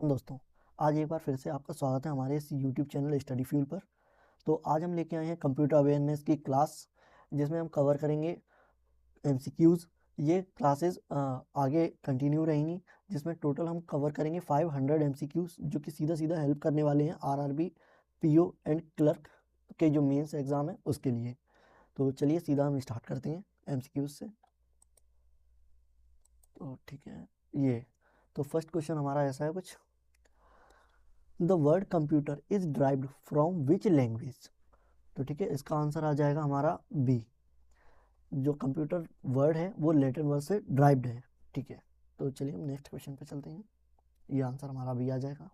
दोस्तों, आज एक बार फिर से आपका स्वागत है हमारे इस यूट्यूब चैनल स्टडी फ्यूल पर। तो आज हम लेके आए हैं कंप्यूटर अवेयरनेस की क्लास, जिसमें हम कवर करेंगे एमसीक्यूज़। ये क्लासेस आगे कंटिन्यू रहेंगी, जिसमें टोटल हम कवर करेंगे 500 एमसीक्यूज़, जो कि सीधा सीधा हेल्प करने वाले हैं आरआरबी, पीओ एंड क्लर्क के जो मेंस एग्ज़ाम है उसके लिए। तो चलिए सीधा हम स्टार्ट करते हैं एमसीक्यूज़ से। तो ठीक है, ये तो फर्स्ट क्वेश्चन हमारा ऐसा है कुछ, the word computer is derived from which language. तो ठीक है, इसका आंसर आ जाएगा हमारा बी। जो कंप्यूटर वर्ड है वो लैटिन वर्ड से ड्राइव्ड है। ठीक है, तो चलिए हम नेक्स्ट क्वेश्चन पे चलते हैं। ये आंसर हमारा बी आ जाएगा।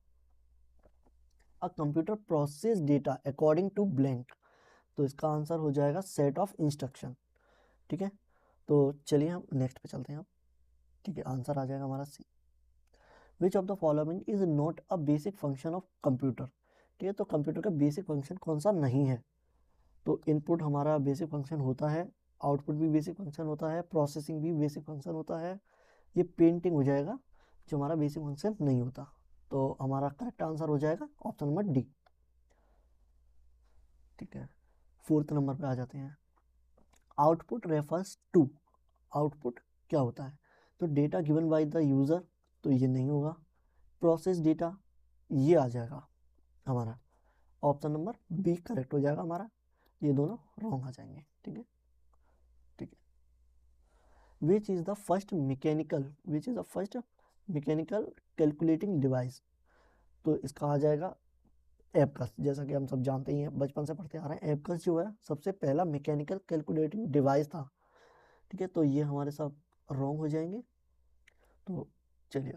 A computer process data according to blank. तो इसका आंसर हो जाएगा सेट ऑफ इंस्ट्रक्शन। ठीक है, तो चलिए हम नेक्स्ट पे चलते हैं अब। ठीक है, आंसर आ जाएगा हमारा C. Which of the following is not a basic function of computer. ठीक है, तो कंप्यूटर का बेसिक फंक्शन कौन सा नहीं है। तो इनपुट हमारा बेसिक फंक्शन होता है, आउटपुट भी बेसिक फंक्शन होता है, प्रोसेसिंग भी बेसिक फंक्शन होता है। ये पेंटिंग हो जाएगा जो हमारा बेसिक फंक्शन नहीं होता। तो हमारा करेक्ट आंसर हो जाएगा ऑप्शन नंबर डी। ठीक है, फोर्थ नंबर पे आ जाते हैं। Output refers to. आउटपुट क्या होता है। तो data given by the user, तो ये नहीं होगा। प्रोसेस डेटा, ये आ जाएगा हमारा ऑप्शन नंबर बी करेक्ट हो जाएगा हमारा। ये दोनों रॉन्ग आ जाएंगे। ठीक है, ठीक है। Which is the first mechanical calculating device. तो इसका आ जाएगा एबकस। जैसा कि हम सब जानते ही हैं, बचपन से पढ़ते आ रहे हैं, एबकस जो है सबसे पहला मैकेनिकल कैलकुलेटिंग डिवाइस था। ठीक है, तो ये हमारे सब रॉन्ग हो जाएंगे। तो चलिए,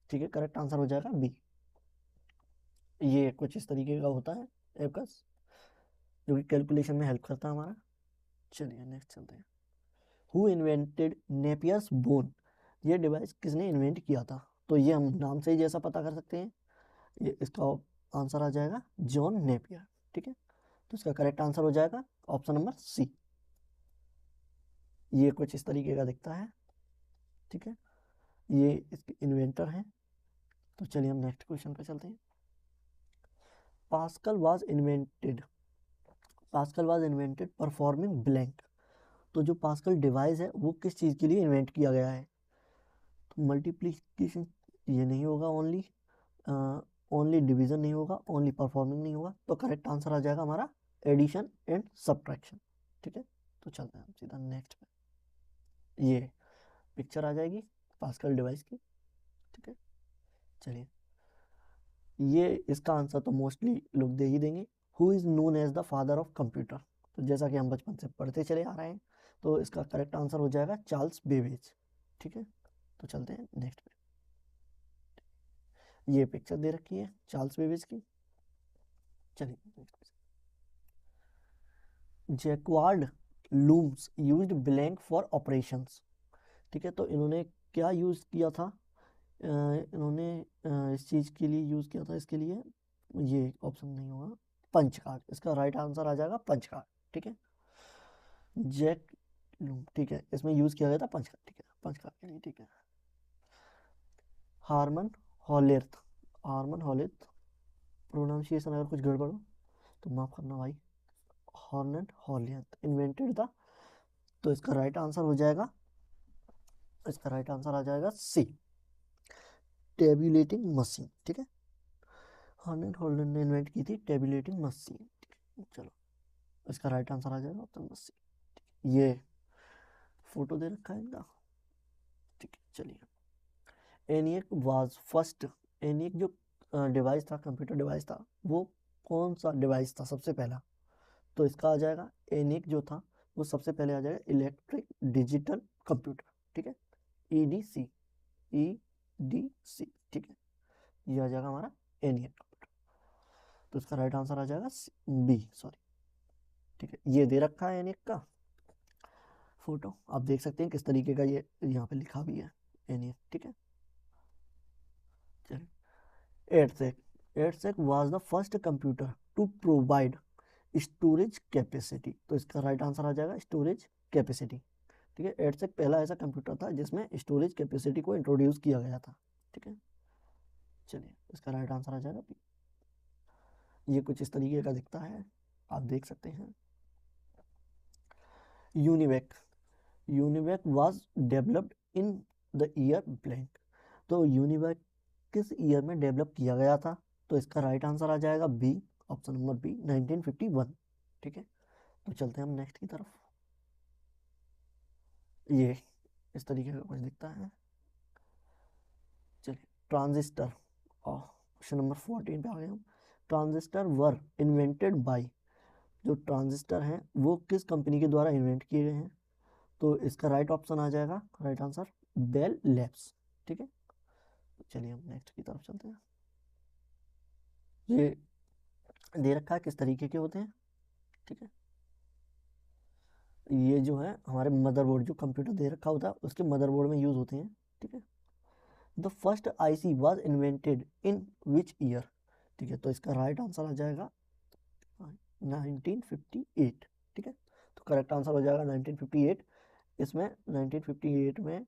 ठीक है, करेक्ट आंसर हो जाएगा बी। ये कुछ इस तरीके का होता है एबकस, जो कि कैलकुलेशन में हेल्प करता है हमारा। चलिए नेक्स्ट चलते हैं। Who invented Napier's bone. ये डिवाइस किसने इन्वेंट किया था। तो ये हम नाम से ही जैसा पता कर सकते हैं, ये इसका आंसर आ जाएगा जॉन नेपियर। ठीक है, तो इसका करेक्ट आंसर हो जाएगा ऑप्शन नंबर सी। ये कुछ इस तरीके का दिखता है। ठीक है, ये इसके इन्वेंटर हैं। तो चलिए हम नेक्स्ट क्वेश्चन पे चलते हैं। Pascal was invented. Pascal was invented performing blank. तो जो पास्कल डिवाइस है वो किस चीज़ के लिए इन्वेंट किया गया है। तो मल्टीप्लीकेशन ये नहीं होगा, ओनली डिवीजन नहीं होगा, ओनली परफॉर्मिंग नहीं होगा। तो करेक्ट आंसर आ जाएगा हमारा एडिशन एंड सब्ट्रैक्शन। ठीक है, तो चलते हैं हम सीधा नेक्स्ट पे। ये पिक्चर आ जाएगी पास्कल डिवाइस की। ठीक है, चलिए, ये इसका आंसर तो मोस्टली लोग दे ही देंगे। Who is known as the father of computer. तो जैसा कि हम बचपन से पढ़ते चले आ रहे हैं, तो इसका करेक्ट आंसर हो जाएगा चार्ल्स बेबेज। ठीक है, तो चलते हैं नेक्स्ट पे। ये पिक्चर दे रखी है चार्ल्स बेबेज की। चलिए next. Jacquard looms used blank for operations. ठीक है, तो इन्होंने क्या यूज़ किया था। इन्होंने इस चीज़ के लिए यूज़ किया था, इसके लिए ये ऑप्शन नहीं होगा, पंच कार्ड। इसका राइट आंसर आ जाएगा पंच कार्ड। ठीक है, जैक लूम, ठीक है, इसमें यूज़ किया गया था पंच कार्ड। ठीक है, पंच कार्ड के लिए। ठीक है, हार्मन हॉलेर्थ। हार्मन हॉलेर्थ, प्रोनाउंसिएशन अगर कुछ गड़बड़ हो तो माफ़ करना भाई। हॉर्नेट हॉलियंथ इन्वेंटेड था। तो इसका राइट आंसर हो जाएगा, इसका राइट आंसर आ जाएगा सी, टेबुलेटिंग मशीन। ठीक है, हॉर्नेट हॉलियंथ ने इन्वेंट की थी टेबुलेटिंग मशीन। चलो, इसका राइट आंसर आ जाएगा ऑप्शन नंबर सी। ये फोटो दे रखा है इनका। ठीक है, चलिए, एनियक वाज फर्स्ट। एनियक जो डिवाइस था, कंप्यूटर डिवाइस था, वो कौन सा डिवाइस था सबसे पहला। तो इसका आ जाएगा एनिक जो था वो सबसे पहले आ जाएगा इलेक्ट्रिक डिजिटल कंप्यूटर। ठीक है, EDC, EDC। ठीक है, ये आ जाएगा हमारा एनिक कंप्यूटर। तो इसका राइट आंसर आ जाएगा बी, सॉरी। ठीक है, ये दे रखा है एनिक का फोटो, आप देख सकते हैं किस तरीके का ये यहाँ पे लिखा भी है एनिक। ठीक है, चलिए, EDSAC was the first computer to provide storage capacity. तो इसका राइट आंसर आ जाएगा स्टोरेज कैपेसिटी। ठीक है, एटसेक पहला ऐसा कंप्यूटर था जिसमें स्टोरेज कैपेसिटी को इंट्रोड्यूस किया गया था। ठीक है, चलिए इसका राइट आंसर आ जाएगा बी। ये कुछ इस तरीके का दिखता है, आप देख सकते हैं। UNIVAC, UNIVAC was developed in the year blank. तो यूनिवेक किस ईयर में डेवलप किया गया था? तो इसका राइट आंसर आ जाएगा बी, ऑप्शन नंबर बी, 1951। ठीक है, तो चलते हैं हम नेक्स्ट की तरफ। ये इस तरीके का कुछ दिखता है। चलिए, ट्रांजिस्टर, क्वेश्चन नंबर 14 पे आ गए हम। ट्रांजिस्टर वर इन्वेंटेड बाय, जो ट्रांजिस्टर हैं वो किस कंपनी के द्वारा इन्वेंट किए गए हैं? तो इसका राइट ऑप्शन आ जाएगा, राइट आंसर बेल लैब्स। ठीक है, तो चलिए हम नेक्स्ट की तरफ चलते हैं। ये दे रखा है किस तरीके के होते हैं। ठीक है, ये जो है हमारे मदरबोर्ड, जो कंप्यूटर दे रखा होता है उसके मदरबोर्ड में यूज होते हैं। ठीक है, the first IC was invented in which year? ठीक है, तो इसका राइट आंसर आ जाएगा 1958। ठीक है, तो करेक्ट आंसर हो जाएगा 1958। इसमें 1958 में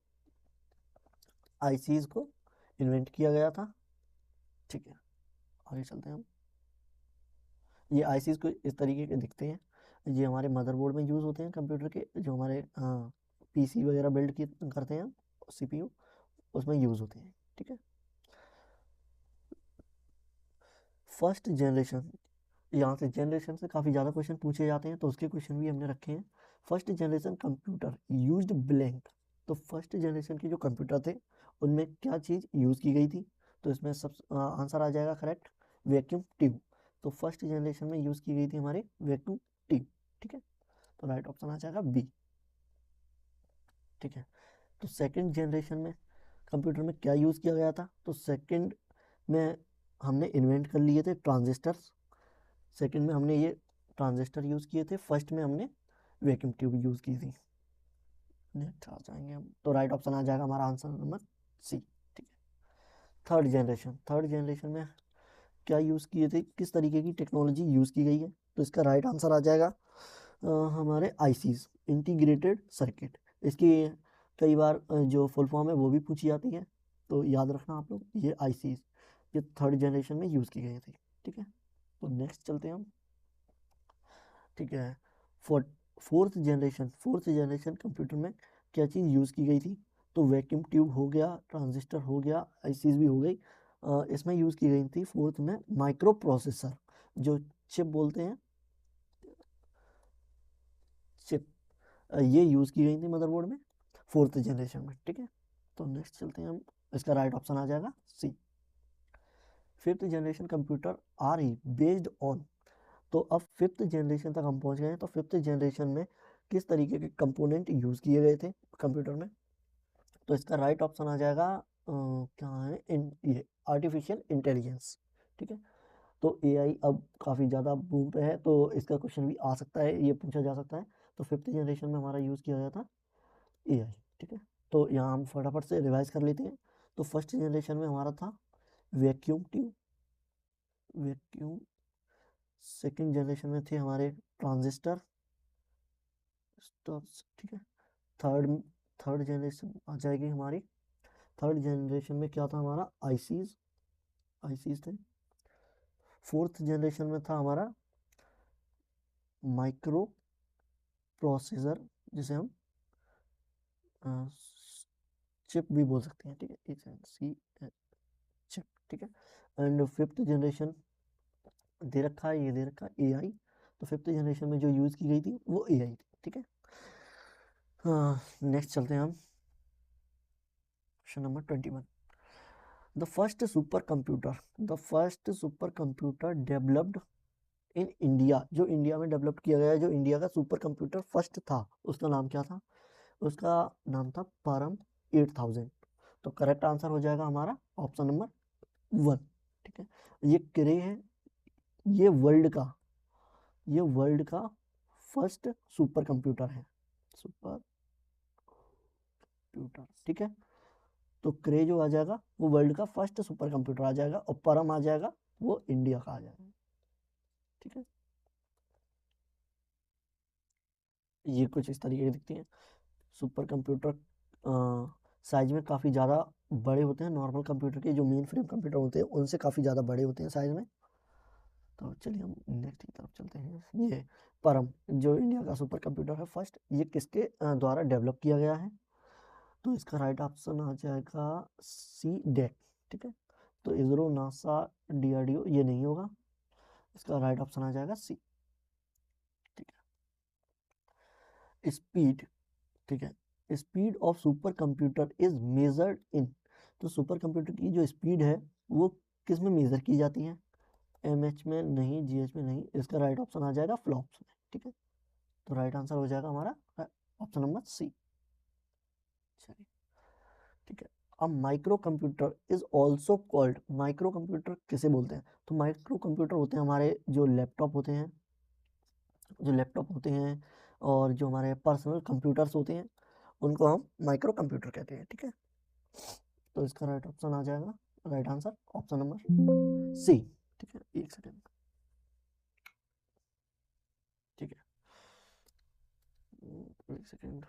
आईसीज को इन्वेंट किया गया था। ठीक है, आगे चलते हैं हम। ये आईसीज को इस तरीके के दिखते हैं, ये हमारे मदरबोर्ड में यूज़ होते हैं कंप्यूटर के, जो हमारे पीसी वगैरह बिल्ड करते हैं, सीपीयू, उसमें यूज़ होते हैं। ठीक है, फर्स्ट जनरेशन, यहाँ से जनरेशन से काफ़ी ज़्यादा क्वेश्चन पूछे जाते हैं, तो उसके क्वेश्चन भी हमने रखे हैं। First generation computer used blank. तो फर्स्ट जनरेशन के जो कंप्यूटर थे उनमें क्या चीज़ यूज़ की गई थी? तो इसमें सब आंसर आ जाएगा करेक्ट, वैक्यूम ट्यूब। तो फर्स्ट जनरेशन में यूज़ की गई थी हमारे वैक्यूम ट्यूब। ठीक है, तो राइट ऑप्शन आ जाएगा बी। ठीक है, तो सेकंड जनरेशन में कंप्यूटर में क्या यूज़ किया गया था? तो सेकंड में हमने इन्वेंट कर लिए थे ट्रांजिस्टर्स। सेकंड में हमने ये ट्रांजिस्टर यूज़ किए थे, फर्स्ट में हमने वैक्यूम ट्यूब यूज़ की थी। नेक्स्ट आ जाएंगे हम, तो राइट ऑप्शन आ जाएगा हमारा आंसर नंबर सी। ठीक है, थर्ड जनरेशन, थर्ड जनरेशन में क्या यूज़ किए थे, किस तरीके की टेक्नोलॉजी यूज़ की गई है? तो इसका राइट आंसर आ जाएगा हमारे आईसीज, इंटीग्रेटेड सर्किट। इसकी कई बार जो फुल फॉर्म है वो भी पूछी जाती है, तो याद रखना आप लोग, ये आईसीज ये थर्ड जनरेशन में यूज़ की गई थी। ठीक है, तो नेक्स्ट चलते हैं हम। ठीक है, fourth generation, fourth generation computer में क्या चीज़ यूज़ की गई थी? तो वैक्यूम ट्यूब हो गया, ट्रांजिस्टर हो गया, आईसीज भी हो गई। इसमें यूज़ की गई थी फोर्थ में माइक्रो प्रोसेसर, जो चिप बोलते हैं, चिप, ये यूज़ की गई थी मदरबोर्ड में फोर्थ जनरेशन में। ठीक है, तो नेक्स्ट चलते हैं हम, इसका राइट ऑप्शन आ जाएगा C. Fifth generation computer are ही बेस्ड ऑन। तो अब फिफ्थ जनरेशन तक हम पहुंच गए हैं, तो फिफ्थ जनरेशन में किस तरीके के कंपोनेंट यूज़ किए गए थे कंप्यूटर में? तो इसका राइट ऑप्शन आ जाएगा क्या है, ये आर्टिफिशियल इंटेलिजेंस। ठीक है, तो एआई अब काफ़ी ज़्यादा बूम पे है, तो इसका क्वेश्चन भी आ सकता है, ये पूछा जा सकता है। तो फिफ्थ जनरेशन में हमारा यूज़ किया गया था एआई। ठीक है, तो यहाँ हम फटाफट से रिवाइज कर लेते हैं। तो फर्स्ट जनरेशन में हमारा था vacuum tube, vacuum. Second generation में थे हमारे ट्रांजिस्टर। ठीक है, थर्ड थर्ड जनरेशन आ जाएगी हमारी, थर्ड जनरेशन में क्या था हमारा, आईसीज, आईसीज थे। फोर्थ जनरेशन में था हमारा माइक्रो प्रोसेसर, जिसे हम चिप भी बोल सकते हैं। ठीक है, सी चिप। ठीक है, एंड फिफ्थ जनरेशन दे रखा है, ये दे रखा है एआई। तो फिफ्थ जनरेशन में जो यूज़ की गई थी वो एआई थी। ठीक है, हाँ, नेक्स्ट चलते हैं हम, question number 21। The first super computer, the first super computer developed in India, जो इंडिया में डेवलप किया गया, जो इंडिया का सुपर कंप्यूटर फर्स्ट था, उसका नाम क्या था? उसका नाम था परम 8000। तो करेक्ट आंसर हो जाएगा हमारा ऑप्शन नंबर 1। ठीक है, ये क्रे है, ये वर्ल्ड का, ये वर्ल्ड का फर्स्ट सुपर कंप्यूटर है, सुपर कंप्यूटर। ठीक है, तो क्रे जो आ जाएगा वो वर्ल्ड का फर्स्ट सुपर कंप्यूटर आ जाएगा, और परम आ जाएगा वो इंडिया का आ जाएगा। ठीक है, ये कुछ इस तरीके की दिखती है। सुपर कंप्यूटर साइज में काफ़ी ज़्यादा बड़े होते हैं नॉर्मल कंप्यूटर के, जो मेन फ्रेम कंप्यूटर होते हैं उनसे काफ़ी ज़्यादा बड़े होते हैं साइज में। तो चलिए हम नेक्स्ट की तरफ चलते हैं। ये परम जो इंडिया का सुपर कंप्यूटर है फर्स्ट, ये किसके द्वारा डेवलप किया गया है? तो इसका राइट ऑप्शन आ जाएगा सी डेक। ठीक है, तो इसरो, नासा, डीआरडीओ ये नहीं होगा, इसका राइट ऑप्शन आ जाएगा सी। ठीक है, स्पीड, ठीक है, speed of super computer is measured in. तो सुपर कंप्यूटर की जो स्पीड है वो किस में मेजर की जाती है? एमएच में नहीं, जीएच में नहीं, इसका राइट ऑप्शन आ जाएगा फ्लॉप्स में। ठीक है, तो राइट आंसर हो जाएगा हमारा ऑप्शन नंबर सी। चलिए, ठीक है, अब micro computer is also called, micro computer किसे बोलते हैं? तो माइक्रो कंप्यूटर होते हैं हमारे जो लैपटॉप होते हैं, जो लैपटॉप होते हैं और जो हमारे पर्सनल कंप्यूटर्स होते हैं उनको हम माइक्रो कंप्यूटर कहते हैं। ठीक है, तो इसका राइट ऑप्शन आ जाएगा, right answer option number C. ठीक है, एक सेकेंड। ठीक है, एक सेकेंड।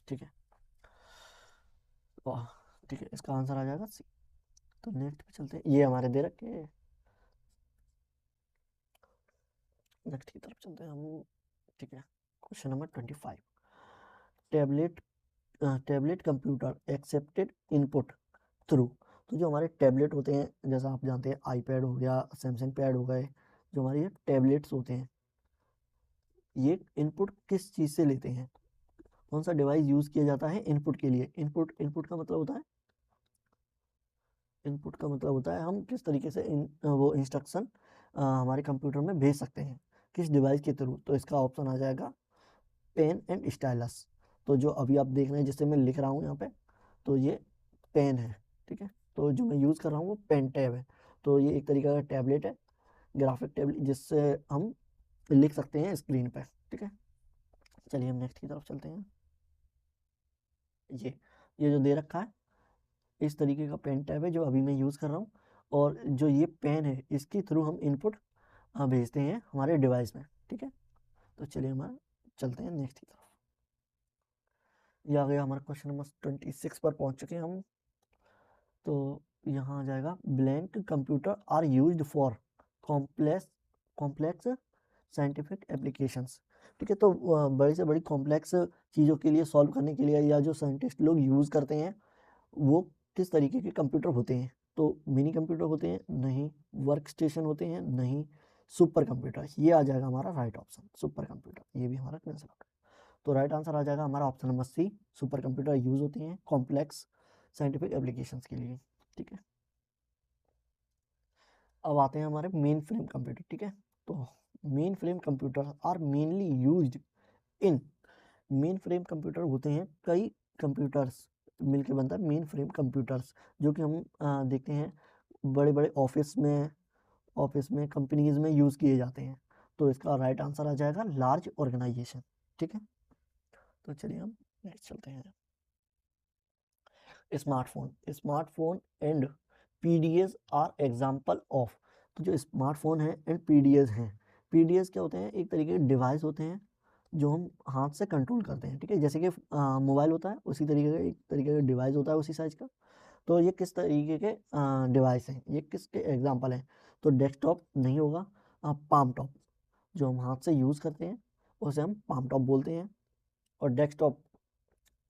ठीक है, वाह, ठीक है, इसका आंसर आ जाएगा सी। तो नेक्स्ट पे चलते हैं, ये हमारे दे रखे हैं, नेक्स्ट की तरफ चलते हैं हम। ठीक है, question number 25, tablet tablet computer accepted input through. तो जो हमारे टैबलेट होते हैं, जैसा आप जानते हैं आईपैड हो गया, सैमसंग पैड हो गए, जो हमारे ये टैबलेट्स होते हैं, ये इनपुट किस चीज़ से लेते हैं? कौन सा डिवाइस यूज़ किया जाता है इनपुट के लिए? इनपुट, इनपुट का मतलब होता है, इनपुट का मतलब होता है हम किस तरीके से वो इंस्ट्रक्शन हमारे कंप्यूटर में भेज सकते हैं, किस डिवाइस के थ्रू। तो इसका ऑप्शन आ जाएगा पेन एंड स्टाइलस। तो जो अभी आप देख रहे हैं जिससे मैं लिख रहा हूँ यहाँ पे, तो ये पेन है। ठीक है, तो जो मैं यूज़ कर रहा हूँ वो पेन टैब है। तो ये एक तरीका का टैबलेट है, ग्राफिक टैबलेट, जिससे हम लिख सकते हैं स्क्रीन पे। ठीक है, चलिए हम नेक्स्ट की तरफ चलते हैं। ये जो दे रखा है, इस तरीके का पेन टैब है जो अभी मैं यूज़ कर रहा हूँ, और जो ये पेन है इसके थ्रू हम इनपुट भेजते हैं हमारे डिवाइस में। ठीक है, तो चलिए हमारा चलते हैं नेक्स्ट की तरफ। ये आ गया हमारा क्वेश्चन नंबर 26 पर पहुंच चुके हैं हम। तो यहाँ आ जाएगा blank computer are used for complex complex scientific applications. ठीक है, तो बड़ी से बड़ी कॉम्प्लेक्स चीज़ों के लिए सॉल्व करने के लिए या जो साइंटिस्ट लोग यूज़ करते हैं वो किस तरीके के कंप्यूटर होते हैं? तो मिनी कंप्यूटर होते हैं? नहीं। वर्क स्टेशन होते हैं? नहीं। सुपर कंप्यूटर, ये आ जाएगा हमारा राइट ऑप्शन, सुपर कंप्यूटर, ये भी हमारा कैंसिल हो गया। तो राइट आंसर आ जाएगा हमारा option number C, super computer use होते हैं कॉम्प्लेक्स साइंटिफिक एप्लीकेशंस के लिए। ठीक है, अब आते हैं हमारे मेन फ्रेम कंप्यूटर। ठीक है, तो mainframe computer are mainly used in, mainframe computer होते हैं कई कंप्यूटर्स मिलके बनता है मेन फ्रेम कंप्यूटर्स, जो कि हम देखते हैं बड़े बड़े ऑफिस में कंपनीज में यूज़ किए जाते हैं। तो इसका राइट आंसर आ जाएगा लार्ज ऑर्गेनाइजेशन। ठीक है, तो चलिए हम नेक्स्ट चलते हैं। Smartphone and PDAs are example of. तो जो स्मार्टफोन है एंड पीडीएस हैं, पीडीएस क्या होते हैं? एक तरीके के डिवाइस होते हैं जो हम हाथ से कंट्रोल करते हैं। ठीक है, जैसे कि मोबाइल होता है उसी तरीके का एक तरीके का डिवाइस होता है उसी साइज का। तो ये किस तरीके के डिवाइस हैं, ये किसके एग्जाम्पल हैं? तो डेस्कटॉप नहीं होगा, पाम टॉप, जो हम हाथ से यूज़ करते हैं उसे हम पाम टॉप बोलते हैं। और डेस्कटॉप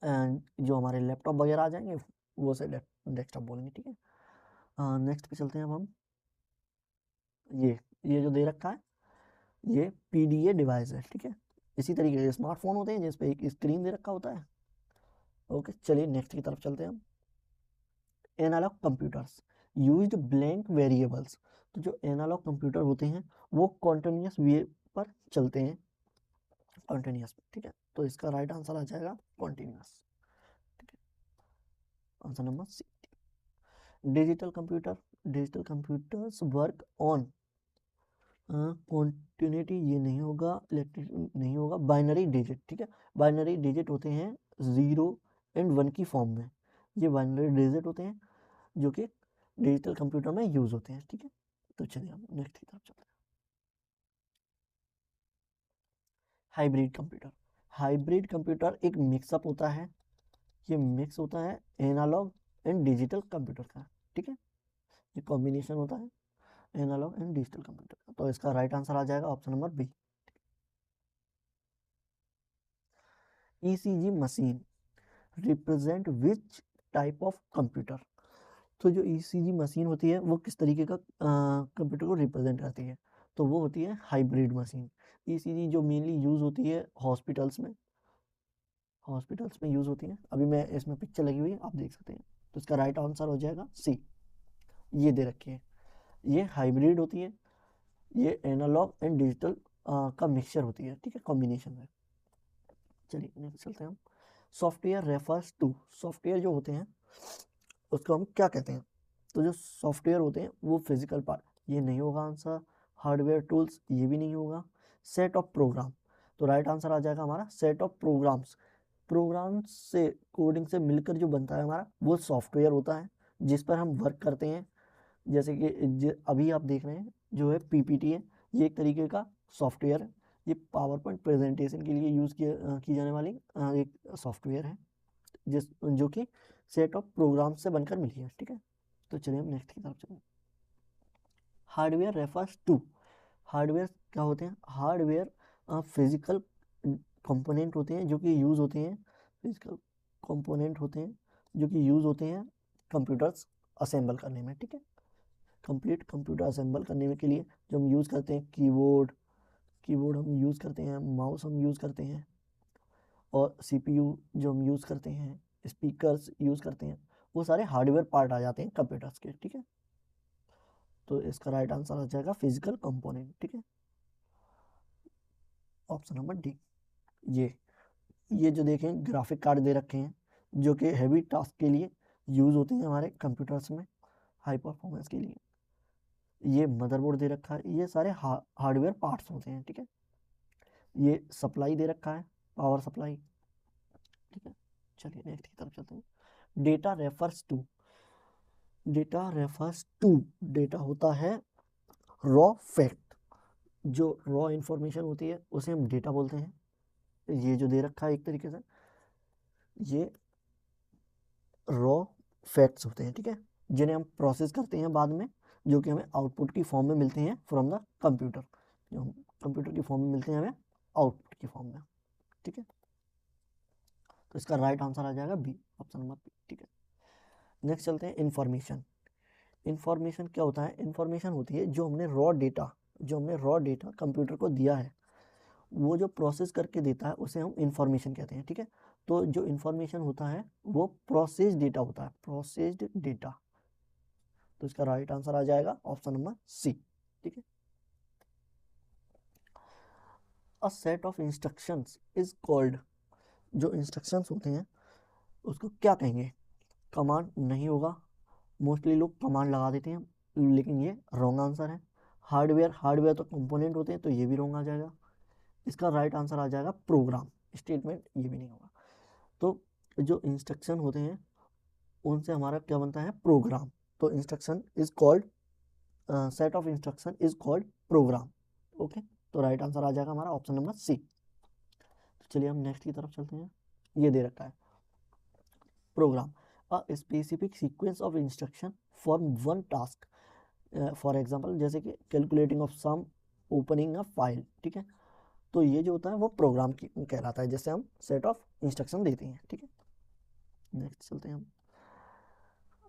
जो हमारे लैपटॉप वगैरह आ जाएंगे वो से डेस्कटॉप बोलेंगे। ठीक है, नेक्स्ट पे चलते हैं अब हम। ये जो दे रखा है ये पीडीए डिवाइस है। ठीक है, इसी तरीके के स्मार्टफोन होते हैं जिस पे एक स्क्रीन दे रखा होता है। ओके, चलिए नेक्स्ट की तरफ चलते हैं हम। Analogue computers used blank variables. तो जो एनालॉग कंप्यूटर होते हैं वो कॉन्टिन्यूस वे पर चलते हैं, कॉन्टिन्यूस। ठीक है, तो इसका राइट आंसर आ जाएगा कॉन्टिन्यूस। ठीक है, answer number C. Digital computers work on continuity, ये नहीं होगा, इलेक्ट्रिक नहीं होगा, बाइनरी डिजिट। ठीक है, बाइनरी डिजिट होते हैं 0 और 1 की फॉर्म में, ये बाइनरी डिजिट होते हैं जो कि डिजिटल कंप्यूटर में यूज होते हैं। ठीक है, तो चलिए हम नेक्स्ट की तरफ चलते हैं। हाइब्रिड कंप्यूटर एक मिक्सअप होता है ये मिक्स होता है एनालॉग एंड डिजिटल कंप्यूटर का, ठीक है, ये कॉम्बिनेशन होता है एनालॉग एंड डिजिटल कंप्यूटर का। तो इसका राइट आंसर आ जाएगा option number B. ECG machine represent which type of computer. तो जो ईसीजी मशीन होती है वो किस तरीके का कंप्यूटर को रिप्रेजेंट करती है, तो वो होती है हाइब्रिड मशीन। ईसीजी जो मेनली यूज होती है हॉस्पिटल्स में यूज होती है। अभी मैं इसमें पिक्चर लगी हुई है, आप देख सकते हैं। तो इसका राइट आंसर हो जाएगा सी, ये दे रखी है। ये हाइब्रिड होती है, ये एनालॉग एंड डिजिटल का मिक्सचर होती है, ठीक है, कॉम्बिनेशन में। चलिए नेक्स्ट चलते हैं हम। सॉफ्टवेयर रेफर्स टू, सॉफ्टवेयर जो होते हैं उसको हम क्या कहते हैं, तो जो सॉफ्टवेयर होते हैं वो फिजिकल पार्ट, ये नहीं होगा आंसर। हार्डवेयर टूल्स, ये भी नहीं होगा। सेट ऑफ प्रोग्राम, तो राइट आंसर आ जाएगा हमारा सेट ऑफ प्रोग्राम्स। प्रोग्राम्स से कोडिंग से मिलकर जो बनता है हमारा वो सॉफ्टवेयर होता है जिस पर हम वर्क करते हैं। जैसे कि अभी आप देख रहे हैं जो है पीपीटी है, ये एक तरीके का सॉफ्टवेयर है। ये पावर पॉइंट प्रेजेंटेशन के लिए यूज़ की जाने वाली एक सॉफ्टवेयर है जो कि सेट ऑफ प्रोग्राम से बनकर मिली है, ठीक है। तो चलिए हम नेक्स्ट की तरफ चलते हैं। हार्डवेयर रेफर्स टू, हार्डवेयर क्या होते हैं, हार्डवेयर फिजिकल कंपोनेंट होते हैं जो कि यूज़ होते हैं, फिजिकल कंपोनेंट होते हैं जो कि यूज़ होते हैं कंप्यूटर्स असेंबल करने में, ठीक है। कंप्लीट कंप्यूटर असेंबल करने के लिए जो हम यूज़ करते हैं कीबोर्ड हम यूज़ करते हैं, माउस हम यूज़ करते हैं, और सीपीयू जो हम यूज़ करते हैं, स्पीकर्स यूज़ करते हैं, वो सारे हार्डवेयर पार्ट आ जाते हैं कंप्यूटर्स के, ठीक है। तो इसका राइट आंसर आ जाएगा फिजिकल कंपोनेंट, ठीक है, ऑप्शन नंबर डी। ये जो देखें ग्राफिक कार्ड दे रखे हैं जो कि हैवी टास्क के लिए यूज़ होते हैं हमारे कंप्यूटर्स में, हाई परफॉर्मेंस के लिए। ये मदरबोर्ड दे रखा है, ये सारे हार्डवेयर पार्ट्स होते हैं, ठीक है। ये सप्लाई दे रखा है, पावर सप्लाई, ठीक है। चलिए नेक्स्ट की तरफ चलते हैं। Data refers to, data refers to, data होता है रॉ फैक्ट, जो रॉ इंफॉर्मेशन होती है उसे हम डेटा बोलते हैं। ये जो दे रखा है एक तरीके से ये रॉ फैक्ट्स होते हैं, ठीक है, जिन्हें हम प्रोसेस करते हैं बाद में, जो कि हमें आउटपुट की फॉर्म में मिलते हैं फ्रॉम द कंप्यूटर, जो हम कंप्यूटर की फॉर्म में मिलते हैं हमें आउटपुट की फॉर्म में, ठीक है। तो इसका राइट आंसर आ जाएगा बी, ऑप्शन नंबर बी, ठीक है। नेक्स्ट चलते हैं इंफॉर्मेशन। इंफॉर्मेशन क्या होता है, इंफॉर्मेशन होती है जो हमने रॉ डेटा कंप्यूटर को दिया है, वो जो प्रोसेस करके देता है उसे हम इंफॉर्मेशन कहते हैं, ठीक है। तो जो इंफॉर्मेशन होता है वो प्रोसेस डेटा होता है, प्रोसेस्ड डेटा। तो इसका राइट आंसर आ जाएगा ऑप्शन नंबर सी, ठीक है। A set of instructions is called, जो इंस्ट्रक्शंस होते हैं उसको क्या कहेंगे, कमांड नहीं होगा, मोस्टली लोग कमांड लगा देते हैं लेकिन ये रॉन्ग आंसर है। हार्डवेयर तो कंपोनेंट होते हैं, तो ये भी रॉन्ग आ जाएगा। इसका राइट आंसर आ जाएगा प्रोग्राम, स्टेटमेंट ये भी नहीं होगा। तो जो इंस्ट्रक्शन होते हैं उनसे हमारा क्या बनता है, प्रोग्राम। तो instruction is called, set of instruction is called programme, okay. तो राइट आंसर आ जाएगा हमारा ऑप्शन नंबर सी। तो चलिए हम नेक्स्ट की तरफ चलते हैं। ये दे रखा है program, a specific sequence of instruction for one task, for example जैसे कि calculating of sum, opening a file, ठीक है। तो ये जो होता है वो प्रोग्राम की कहलाता है, जैसे हम सेट ऑफ इंस्ट्रक्शन देते हैं, ठीक है। नेक्स्ट चलते हैं हम।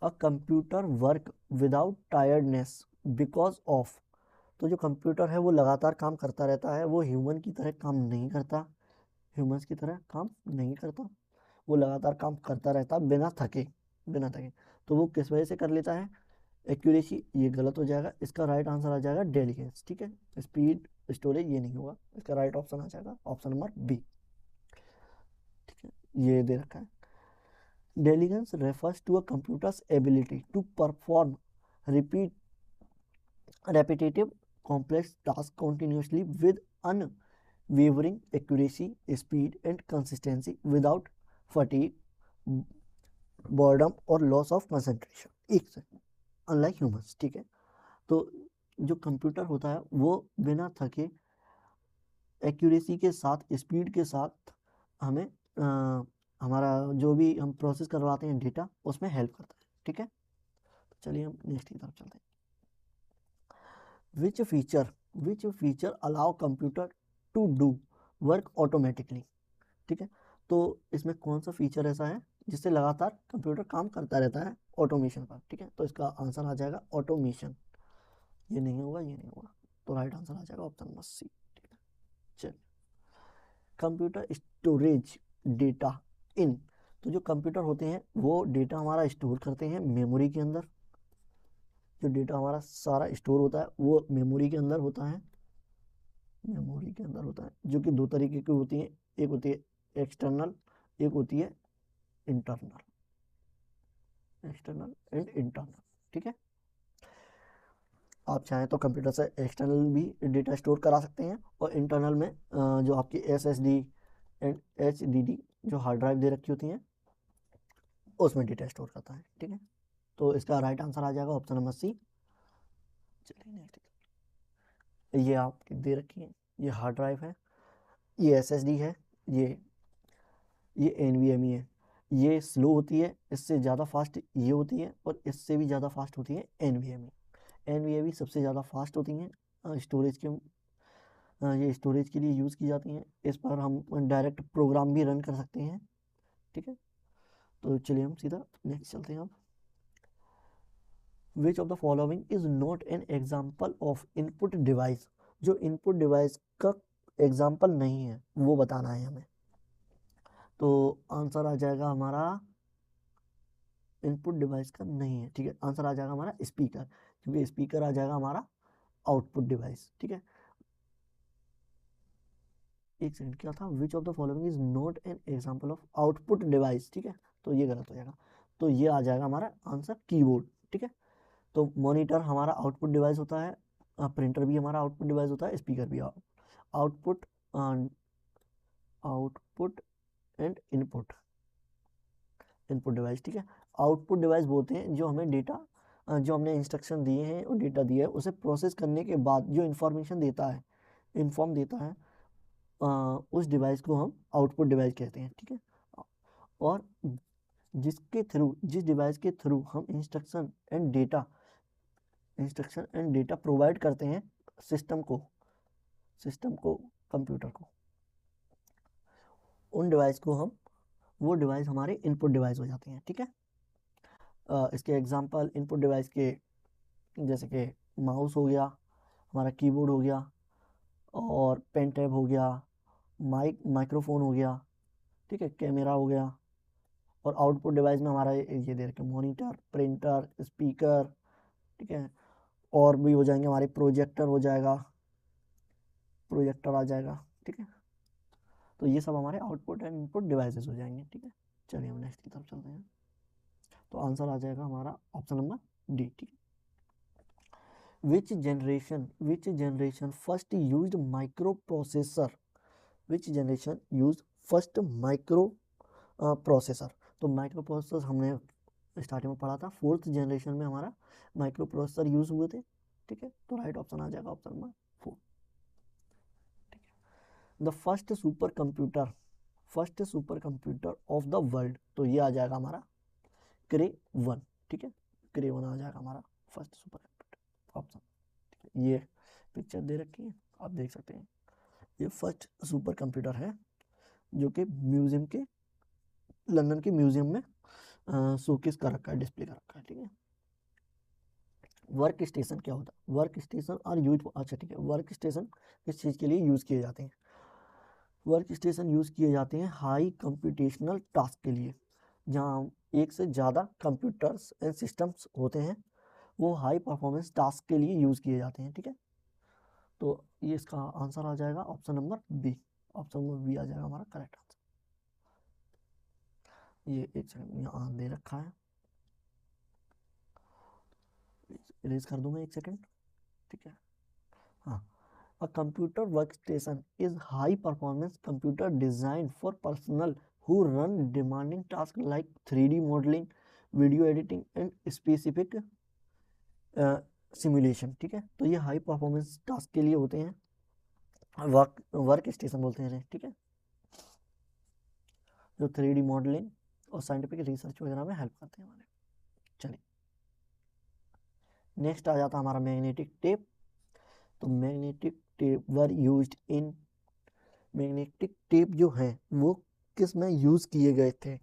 A computer work without tiredness because of, तो जो कंप्यूटर है वो लगातार काम करता रहता है, वो ह्यूमन की तरह काम नहीं करता, ह्यूमंस की तरह काम नहीं करता, वो लगातार काम करता रहता बिना थके। तो वो किस वजह से कर लेता है, एक्यूरेसी ये गलत हो जाएगा, इसका राइट आंसर आ जाएगा डेलीगेंस, ठीक है। स्पीड स्टोरेज ये नहीं होगा, इसका राइट ऑप्शन आ जाएगा ऑप्शन नंबर बी, ठीक है। ये दे रखा है diligence refers to a computer's ability to perform repeat repetitive complex tasks continuously with unwavering accuracy, speed and consistency without fatigue, boredom और loss of concentration, एक से अनलाइक ह्यूमंस, ठीक है। तो जो कंप्यूटर होता है वो बिना थके एक्यूरेसी के साथ, स्पीड के साथ हमें हमारा जो भी हम प्रोसेस करवाते हैं डेटा उसमें हेल्प करता है, ठीक है। तो चलिए हम नेक्स्ट की तरफ चलते हैं। Which feature allow computer to do work automatically, ठीक है। तो इसमें कौन सा फीचर ऐसा है जिससे लगातार कंप्यूटर काम करता रहता है ऑटोमेशन पर, ठीक है। तो इसका आंसर आ जाएगा ऑटोमेशन। ये नहीं होगा, ये नहीं होगा, तो राइट आंसर आ जाएगा ऑप्शन नंबर सी, ठीक है। चलिए, कंप्यूटर स्टोरेज डेटा इन, तो जो कंप्यूटर होते हैं वो डेटा हमारा स्टोर करते हैं मेमोरी के अंदर। जो डेटा हमारा सारा स्टोर होता है वो मेमोरी के अंदर होता है, मेमोरी के अंदर होता है, जो कि दो तरीके की होती है, एक होती है एक्सटर्नल, एक होती है इंटरनल, एक्सटर्नल एंड इंटरनल, ठीक है। आप चाहें तो कंप्यूटर से एक्सटर्नल भी डेटा स्टोर करा सकते हैं, और इंटरनल में जो आपकी SSD एंड HDD जो हार्ड ड्राइव दे रखी होती हैं उसमें डेटा स्टोर करता है, ठीक है। तो इसका राइट आंसर आ जाएगा ऑप्शन नंबर सी। चलिए नेक्स्ट, ये आपकी दे रखी है, ये हार्ड ड्राइव है, ये SSD है, ये NVMe है। ये स्लो होती है, इससे ज़्यादा फास्ट ये होती है, और इससे भी ज़्यादा फास्ट होती है NVMe सबसे ज़्यादा फास्ट होती हैं स्टोरेज के, ये स्टोरेज के लिए यूज़ की जाती हैं। इस पर हम डायरेक्ट प्रोग्राम भी रन कर सकते हैं, ठीक है। तो चलिए हम सीधा नेक्स्ट चलते हैं अब। विच of the following is not an example of input device, जो इनपुट डिवाइस का एग्जाम्पल नहीं है वो बताना है हमें। तो आंसर आ जाएगा हमारा इनपुट डिवाइस का नहीं है, ठीक है। आंसर आ जाएगा हमारा स्पीकर, क्योंकि स्पीकर आ जाएगा हमारा आउटपुट डिवाइस, ठीक है। एक सेकंड, क्या था, विच of the following is not an example of output device, ठीक है। तो ये गलत हो जाएगा, तो ये आ जाएगा हमारा आंसर कीबोर्ड, ठीक है। तो मॉनिटर हमारा आउटपुट डिवाइस होता है, प्रिंटर भी हमारा आउटपुट डिवाइस होता है, स्पीकर भी output, output and input device, ठीक है। आउटपुट डिवाइस बोलते हैं जो हमें डेटा, जो हमने इंस्ट्रक्शन दिए हैं और डेटा दिया है उसे प्रोसेस करने के बाद जो इन्फॉर्मेशन देता है, इन्फॉर्म देता है, उस डिवाइस को हम आउटपुट डिवाइस कहते हैं, ठीक है। और जिस डिवाइस के थ्रू हम इंस्ट्रक्शन एंड डेटा प्रोवाइड करते हैं सिस्टम को कंप्यूटर को, उन डिवाइस को हम, वो डिवाइस हमारे इनपुट डिवाइस हो जाते हैं, ठीक है। इसके एग्जांपल इनपुट डिवाइस के जैसे कि माउस हो गया, हमारा कीबोर्ड हो गया, और पेन टैब हो गया, माइक्रोफोन हो गया, ठीक है, कैमरा हो गया। और आउटपुट डिवाइस में हमारा ये दे रखे मॉनिटर, प्रिंटर, स्पीकर, ठीक है। और भी हो जाएंगे हमारे, प्रोजेक्टर हो जाएगा, प्रोजेक्टर आ जाएगा, ठीक है। तो ये सब हमारे आउटपुट एंड इनपुट डिवाइसेस हो जाएंगे, ठीक है। चलिए हम नेक्स्ट की तरफ चलते हैं। तो आंसर आ जाएगा हमारा ऑप्शन नंबर डी, ठीक है। विच generation first used micro processor, विच generation use first micro processor. तो माइक्रो प्रोसेसर हमने स्टार्टिंग में पढ़ा था, 4th जनरेशन में हमारा माइक्रो प्रोसेसर यूज हुए थे, ठीक है। तो राइट ऑप्शन आ जाएगा ऑप्शन नंबर 4, ठीक है। The first super computer of the world, तो ये आ जाएगा हमारा क्रे 1, ठीक है। क्रे 1 आ जाएगा हमारा फर्स्ट सुपर कंप्यूटर ऑप्शन, ठीक है। ये पिक्चर दे रखी है, आप देख सकते हैं, ये फर्स्ट सुपर कंप्यूटर है जो कि म्यूजियम के, लंदन के म्यूजियम में शोकेस कर रखा है, डिस्प्ले कर रखा है, ठीक है। वर्क स्टेशन क्या होता है, वर्क स्टेशन और यूज, अच्छा ठीक है, वर्क स्टेशन किस चीज़ के लिए यूज़ किए जाते हैं, वर्क स्टेशन यूज़ किए जाते हैं हाई कंप्यूटेशनल टास्क के लिए, जहाँ एक से ज़्यादा कंप्यूटर्स एंड सिस्टम्स होते हैं, वो हाई परफॉर्मेंस टास्क के लिए यूज़ किए जाते हैं, ठीक है। तो ये इसका आंसर आ जाएगा option number B, option number B आ जाएगा हमारा करेक्ट आंसर। ये एक सेकंड यहाँ दे रखा है, इरेज कर दूंगा एक सेकंड, ठीक है। हाँ, a computer workstation is high performance computer designed for personnel who run demanding tasks like 3D modeling, video editing and specific simulation, ठीक है। तो ये हाई परफॉर्मेंस टास्क के लिए होते हैं, वर्क स्टेशन बोलते हैं, ठीक है। जो 3D मॉडलिंग और साइंटिफिक रिसर्च वगैरह में हेल्प करते हैं हमारे। चलिए नेक्स्ट आ जाता है हमारा मैग्नेटिक टेप। तो magnetic tape were used in, magnetic tape जो है वो किस में यूज़ किए गए थे,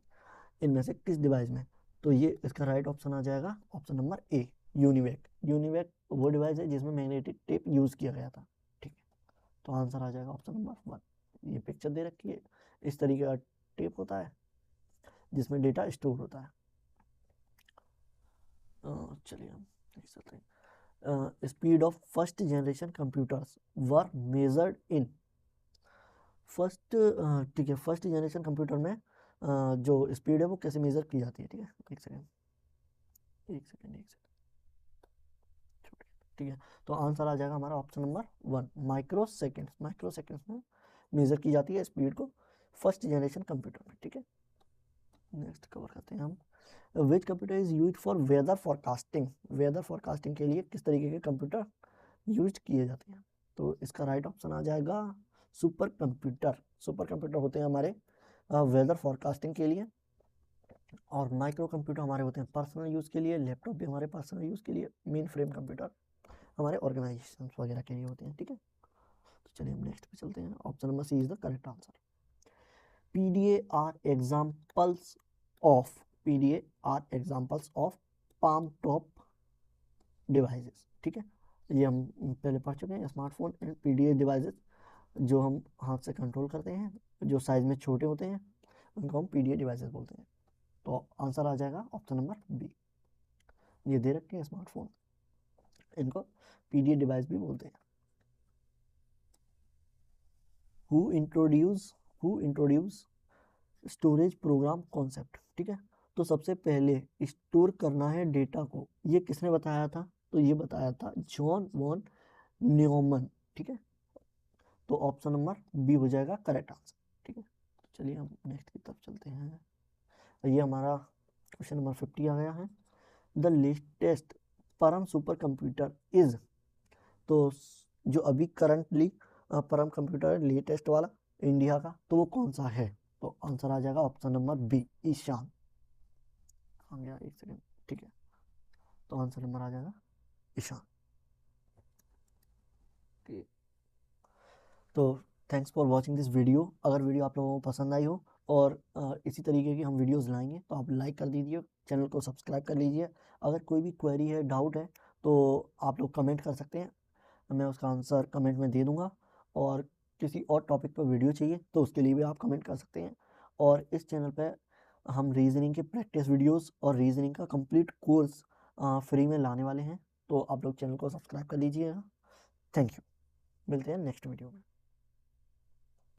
इनमें से किस डिवाइस में? तो ये इसका राइट ऑप्शन आ जाएगा option number A, UNIVAC. UNIVAC वो डिवाइस है जिसमें मैग्नेटिक टेप यूज़ किया गया था। ठीक है, तो आंसर आ जाएगा ऑप्शन नंबर 1। ये पिक्चर दे रखी है, इस तरीके का टेप होता है जिसमें डेटा स्टोर होता है। चलिए हम देख सकते हैं speed of first generation computers were measured in. First, ठीक है, फर्स्ट जनरेशन कंप्यूटर में जो स्पीड है वो कैसे मेजर की जाती है? ठीक है, एक सेकेंड। ठीक है, तो आंसर आ जाएगा हमारा option number 1, micro seconds. Micro seconds में मेजर की जाती है स्पीड को फर्स्ट जनरेशन कंप्यूटर में। ठीक है, नेक्स्ट कवर करते हैं हम, which computer is use for weather forecasting. Weather forecasting के लिए किस तरीके के कंप्यूटर यूज किए जाते हैं? तो इसका राइट ऑप्शन आ जाएगा सुपर कंप्यूटर। सुपर कंप्यूटर होते हैं हमारे वेदर फॉरकास्टिंग के लिए, और माइक्रो कंप्यूटर हमारे होते हैं पर्सनल यूज़ के लिए। लैपटॉप भी हमारे पर्सनल यूज़ के लिए, मेन फ्रेम कंप्यूटर हमारे ऑर्गेनाइजेशन वगैरह के लिए होते हैं। ठीक है, तो चलिए हम नेक्स्ट पे चलते हैं। Option number C is the correct answer. PDA are examples of, PDA are examples of palm top devices। ठीक है, ये हम पहले पढ़ चुके हैं। स्मार्टफोन एंड PDA डिवाइसेस जो हम हाथ से कंट्रोल करते हैं, जो साइज में छोटे होते हैं, उनको हम PDA डिवाइसेस बोलते हैं। तो आंसर आ जाएगा ऑप्शन नंबर बी। ये दे रखे हैं स्मार्टफोन, इनको PDA डिवाइस भी बोलते हैं। Who introduce storage programme concept. ठीक है, तो सबसे पहले स्टोर करना है डेटा को, ये किसने बताया था? तो ये बताया था जॉन वॉन न्यूमन। ठीक है, तो ऑप्शन नंबर बी हो जाएगा करेक्ट आंसर। ठीक है, तो चलिए हम नेक्स्ट की तरफ चलते हैं। ये हमारा क्वेश्चन नंबर 50 आ गया है। द लेटेस्ट परम सुपर कंप्यूटर इज, तो जो अभी करंटली परम कंप्यूटर है लेटेस्ट वाला इंडिया का, तो वो कौन सा है? तो आंसर आ जाएगा ऑप्शन नंबर बी, ईशान। आ गया, एक सेकेंड। ठीक है, तो आंसर नंबर आ जाएगा ईशान। तो thanks for watching this video. अगर वीडियो आप लोगों को पसंद आई हो और इसी तरीके की हम वीडियोस लाएंगे तो आप लाइक कर दीजिए, चैनल को सब्सक्राइब कर लीजिए। अगर कोई भी क्वेरी है, डाउट है, तो आप लोग कमेंट कर सकते हैं, मैं उसका आंसर कमेंट में दे दूंगा। और किसी और टॉपिक पर वीडियो चाहिए तो उसके लिए भी आप कमेंट कर सकते हैं। और इस चैनल पर हम रीजनिंग के प्रैक्टिस वीडियोस और रीजनिंग का कंप्लीट कोर्स फ्री में लाने वाले हैं, तो आप लोग चैनल को सब्सक्राइब कर लीजिएगा। थैंक यू, मिलते हैं नेक्स्ट वीडियो में।